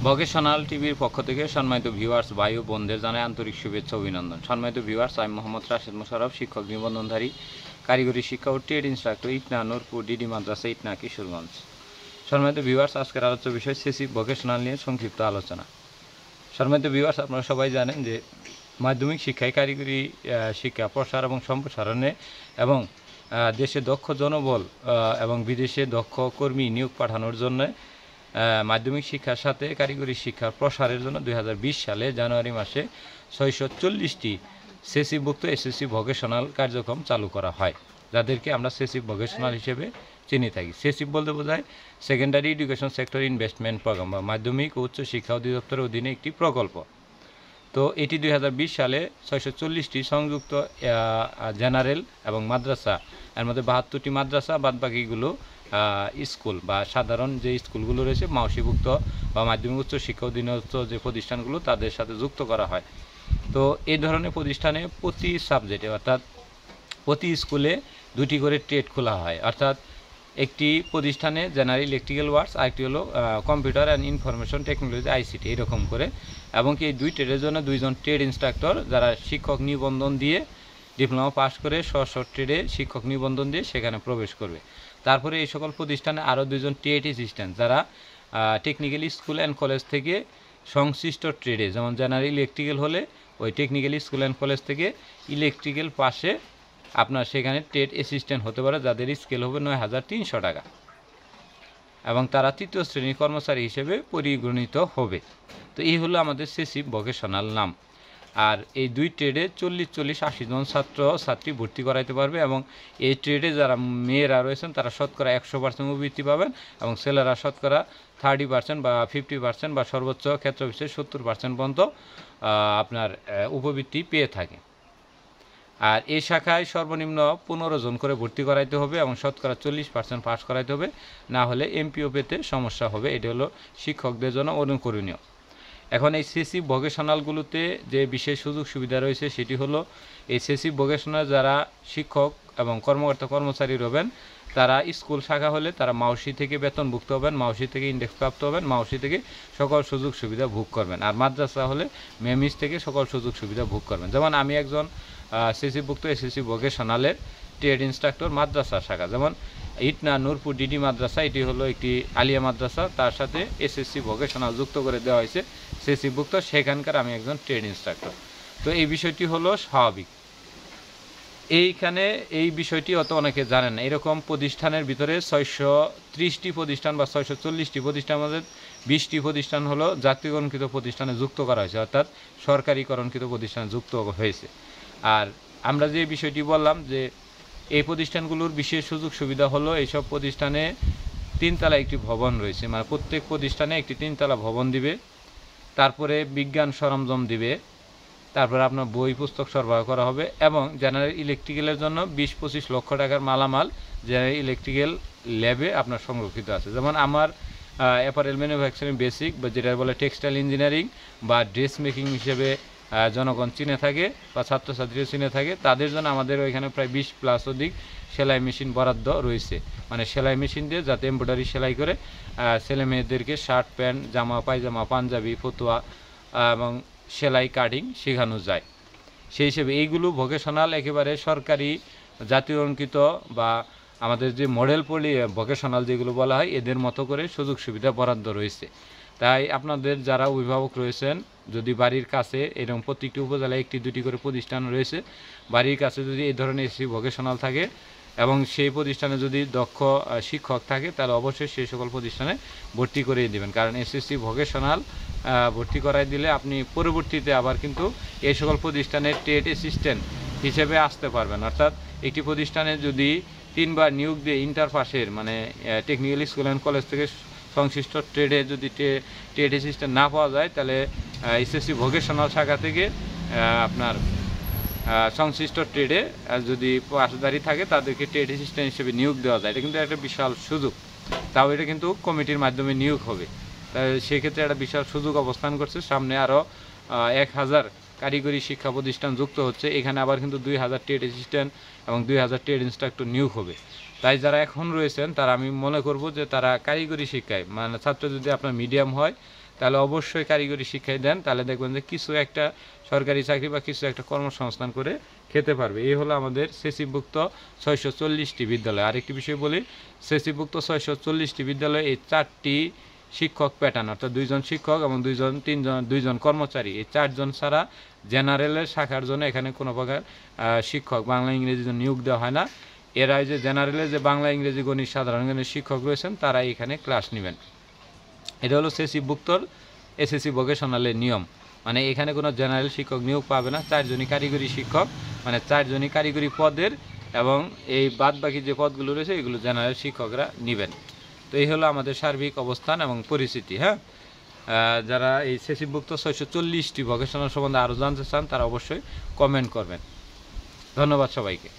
Vocational টিভির পক্ষ থেকে সম্মানিত ভিউয়ার্স ভাই ও বোনদের জানাই আন্তরিক শুভেচ্ছা অভিনন্দন। সম্মানিত ভিউয়ার্স, আমি মোহাম্মদ রাশেদ মোশাররফ, শিক্ষক নিবন্ধনধারী, কারিগরি শিক্ষা ও trade instructor, Itna Nurpur DD মাদ্রাসা, ইটনা, কিশোরগঞ্জ। সম্মানিত ভিউয়ার্স, আজকের আলোচ্য বিষয় সেসি ভোকেশনাল নিয়ে সংক্ষিপ্ত আলোচনা। সম্মানিত ভিউয়ার্স, আপনারা সবাই জানেন যে মাধ্যমিক শিক্ষায় কারিগরি শিক্ষা প্রসার এবং সম্প্রসারণে এবং দেশে দক্ষ জনবল এবং বিদেশে দক্ষ কর্মী নিয়োগ পাঠানোর জন্য মাধ্যমিক শিক্ষার সাথে কারিগরি শিক্ষার প্রসারের জন্য 2020 সালে জানুয়ারি মাসে 640টি সেসিভুক্ত এসএসসি ভোকেশনাল কার্যক্রম চালু করা হয়, যাদেরকে আমরা সেসিভ ভোকেশনাল হিসেবে চিনি থাকি। সেসিভ বলতে বোঝায় secondary education sector investment programme বা মাধ্যমিক ও উচ্চ শিক্ষা অধিদপ্তরের অধীনে একটি প্রকল্প। তো এটি 2020 সালে 640টি সংযুক্ত জেনারেল এবং মাদ্রাসা, এর মধ্যে 72টি মাদ্রাসা, বাদবাকিগুলো স্কুল বা সাধারণ যে স্কুলগুলো রয়েছে মাওসিভুক্ত বা মাধ্যমিক উচ্চ শিক্ষা অধীনস্থ যে প্রতিষ্ঠানগুলো তাদের সাথে যুক্ত করা হয়। তো এই ধরনের প্রতিষ্ঠানে প্রতি সাবজেক্টে অর্থাৎ প্রতি স্কুলে 2টি করে ট্রেড খোলা হয়, অর্থাৎ একটি প্রতিষ্ঠানে জেনারেল ইলেকট্রিক্যাল ওয়ার্কস, আরেকটি হলো computer and information technology ICT, এরকম করে। এবং কি এই 2 ট্রেডের জন্য 2 জন ট্রেড ইনস্ট্রাক্টর যারা শিক্ষক নিবন্ধন দিয়ে ডিপ্লোমা পাস করে স্ব ট্রেডে শিক্ষক নিবন্ধন দিয়ে সেখানে প্রবেশ করবে। তারপরে এই সকল প্রতিষ্ঠানে আরও 2 জন টিএড অ্যাসিস্ট্যান্ট যারা টেকনিক্যাল স্কুল অ্যান্ড কলেজ থেকে সংশ্লিষ্ট ট্রেডে, যেমন জেনারেল ইলেকট্রিক্যাল হলে ওই টেকনিক্যাল স্কুল অ্যান্ড কলেজ থেকে ইলেকট্রিক্যাল পাশে আপনার সেখানে ট্রেড অ্যাসিস্ট্যান্ট হতে পারে, যাদের স্কেল হবে 9,300 টাকা এবং তারা 3য় শ্রেণীর কর্মচারী হিসেবে পরিগণিত হবে। তো এই হলো আমাদের সেসিভ ভোকেশনাল নাম। আর এই 2 ট্রেডে 40-80 জন ছাত্র ছাত্রী ভর্তি করাইতে পারবে এবং এই ট্রেডে যারা মেয়েরা রয়েছেন তারা শতকরা 100% উপবৃত্তি পাবেন এবং ছেলেরা শতকরা 30% বা 50% বা সর্বোচ্চ ক্ষেত্রবিশেষে 70% পর্যন্ত আপনার উপবৃত্তি পেয়ে থাকে। আর এই শাখায় সর্বনিম্ন 15 জন করে ভর্তি করাইতে হবে এবং শতকরা 40% পাস করাইতে হবে, না হলে এমপিও পেতে সমস্যা হবে। এটি হলো শিক্ষকদের জন্য অনুকরণীয়। এখন এই সেসিভ ভোকেশনালগুলোতে যে বিশেষ সুযোগ সুবিধা রয়েছে সেটি হলো এই সেসিভ ভোকেশনাল যারা শিক্ষক এবং কর্মকর্তা কর্মচারী রবেন তারা স্কুল শাখা হলে তারা মাওসি থেকে বেতনভুক্ত হবেন, মাওসি থেকে ইন্ডেক্স প্রাপ্ত হবেন, মাওসি থেকে সকল সুযোগ সুবিধা ভোগ করবেন। আর মাদ্রাসা হলে মেমিস থেকে সকল সুযোগ সুবিধা ভোগ করবেন। যেমন আমি একজন সেসিভুক্ত এসএসসি ভোকেশনালের ট্রেড ইনস্ট্রাক্টর মাদ্রাসা শাখা, যেমন ইটনা নূরপুর ডিডি মাদ্রাসা, এটি হলো একটি আলিয়া মাদ্রাসা, তার সাথে এসএসসি ভোকেশনাল যুক্ত করে দেওয়া হয়েছে সেসিভুক্ত, সেখানকার আমি একজন ট্রেড ইনস্ট্রাক্টর। তো এই বিষয়টি হলো স্বাভাবিক। এইখানে এই বিষয়টি অত অনেকে জানেন না। এরকম প্রতিষ্ঠানের ভিতরে 630টি প্রতিষ্ঠান বা 640টি প্রতিষ্ঠানের মধ্যে 20টি প্রতিষ্ঠান হলো জাতীয়করণকৃত প্রতিষ্ঠানে যুক্ত করা হয়েছে, অর্থাৎ সরকারিকরণকৃত প্রতিষ্ঠানে যুক্ত হয়েছে। আর আমরা যে বিষয়টি বললাম যে এই প্রতিষ্ঠানগুলোর বিশেষ সুযোগ সুবিধা হলো এইসব প্রতিষ্ঠানে 3 তলা একটি ভবন রয়েছে, মানে প্রত্যেক প্রতিষ্ঠানে একটি 3 তলা ভবন দিবে, তারপরে বিজ্ঞান সরঞ্জাম দিবে, তারপরে আপনার বই পুস্তক সরবরাহ করা হবে এবং জেনারেল ইলেকট্রিক্যালের জন্য 20-25 লক্ষ টাকার মালামাল জেনারেল ইলেকট্রিক্যাল ল্যাবে আপনার সংরক্ষিত আছে। যেমন আমার অ্যাপারেল ম্যানুফ্যাকচারিং বেসিক বা যেটা বলে টেক্সটাইল ইঞ্জিনিয়ারিং বা ড্রেস মেকিং হিসেবে জনগণ চিনে থাকে বা ছাত্রছাত্রীরা চিনে থাকে, তাদের জন্য আমাদের ওইখানে প্রায় 20+ অধিক সেলাই মেশিন বরাদ্দ রয়েছে। মানে সেলাই মেশিন দিয়ে যাতে এমব্রয়ডারি সেলাই করে ছেলে মেয়েদেরকে শার্ট প্যান্ট জামা পায়জামা পাঞ্জাবি ফতুয়া এবং সেলাই কাটিং শেখানো যায়। সেই হিসেবে এইগুলো ভোকেশনাল একেবারে সরকারি জাতীয়করণকৃত বা আমাদের যে মডেল ভোকেশনাল যেগুলো বলা হয় এদের মতো করে সুযোগ সুবিধা বরাদ্দ রয়েছে। তাই আপনাদের যারা অভিভাবক রয়েছেন, যদি বাড়ির কাছে এরকম প্রত্যেকটি উপজেলায় 1-2টি করে প্রতিষ্ঠান রয়েছে, বাড়ির কাছে যদি এই ধরনের এসএসসি ভোকেশনাল থাকে এবং সেই প্রতিষ্ঠানে যদি দক্ষ শিক্ষক থাকে তাহলে অবশ্যই সেই সকল প্রতিষ্ঠানে ভর্তি করিয়ে দেবেন। কারণ এসএসসি ভোকেশনাল ভর্তি করাই দিলে আপনি পরবর্তীতে আবার কিন্তু এই সকল প্রতিষ্ঠানের ট্রেড অ্যাসিস্ট্যান্ট হিসেবে আসতে পারবেন। অর্থাৎ একটি প্রতিষ্ঠানে যদি 3 বার নিয়োগ দিয়ে ইন্টার পাসের মানে টেকনিক্যাল স্কুল অ্যান্ড কলেজ থেকে সংশ্লিষ্ট ট্রেডে যদি ট্রেড অ্যাসিস্ট্যান্ট না পাওয়া যায় তাহলে এসএসসি ভোকেশনাল শাখা থেকে আপনার সংশ্লিষ্ট ট্রেডে যদি পাশদারি থাকে তাদেরকে ট্রেড অ্যাসিস্ট্যান্ট হিসেবে নিয়োগ দেওয়া যায়। এটা কিন্তু একটা বিশাল সুযোগ, তাও এটা কিন্তু কমিটির মাধ্যমে নিয়োগ হবে। তাই সেক্ষেত্রে একটা বিশাল সুযোগ অবস্থান করছে। সামনে আরও 1000 কারিগরি শিক্ষা প্রতিষ্ঠান যুক্ত হচ্ছে, এখানে আবার কিন্তু 2000 ট্রেড অ্যাসিস্ট্যান্ট এবং 2000 ট্রেড ইনস্ট্রাক্টর নিয়োগ হবে। তাই যারা এখন রয়েছেন তারা আমি মনে করব যে তারা কারিগরি শিক্ষায় মানে ছাত্র যদি আপনার মিডিয়াম হয় তাহলে অবশ্যই কারিগরি শিক্ষায় দেন, তাহলে দেখবেন যে কিছু একটা সরকারি চাকরি বা কিছু একটা কর্মসংস্থান করে খেতে পারবে। এই হলো আমাদের সেসিভুক্ত 640টি বিদ্যালয়। আরেকটি বিষয় বলি, সেসিভুক্ত 640টি বিদ্যালয়ে এই 4টি শিক্ষক প্যাটার্ন, অর্থাৎ 2জন শিক্ষক এবং 2জন কর্মচারী, এই 4জন ছাড়া জেনারেলের শাখার জন্য এখানে কোনো প্রকার শিক্ষক বাংলা ইংরেজির জন্য নিয়োগ দেওয়া হয় না। এরা যে জেনারেলের যে বাংলা ইংরেজি গণিত সাধারণ জ্ঞানের শিক্ষক রয়েছেন তারা এখানে ক্লাস নেবেন। এটা হলো সেসিভুক্তর এসএসসি ভোকেশনালের নিয়ম, মানে এখানে কোনো জেনারেল শিক্ষক নিয়োগ পাবে না, 4জনই কারিগরি শিক্ষক, মানে 4জনই কারিগরি পদের, এবং এই বাদ বাকি যে পদগুলো রয়েছে এগুলো জেনারেল শিক্ষকরা নেবেন। তো এই হলো আমাদের সার্বিক অবস্থান এবং পরিস্থিতি। হ্যাঁ, যারা এই সেসিভুক্ত 640টি ভোকেশনাল সম্বন্ধে আরও জানতে চান তারা অবশ্যই কমেন্ট করবেন। ধন্যবাদ সবাইকে।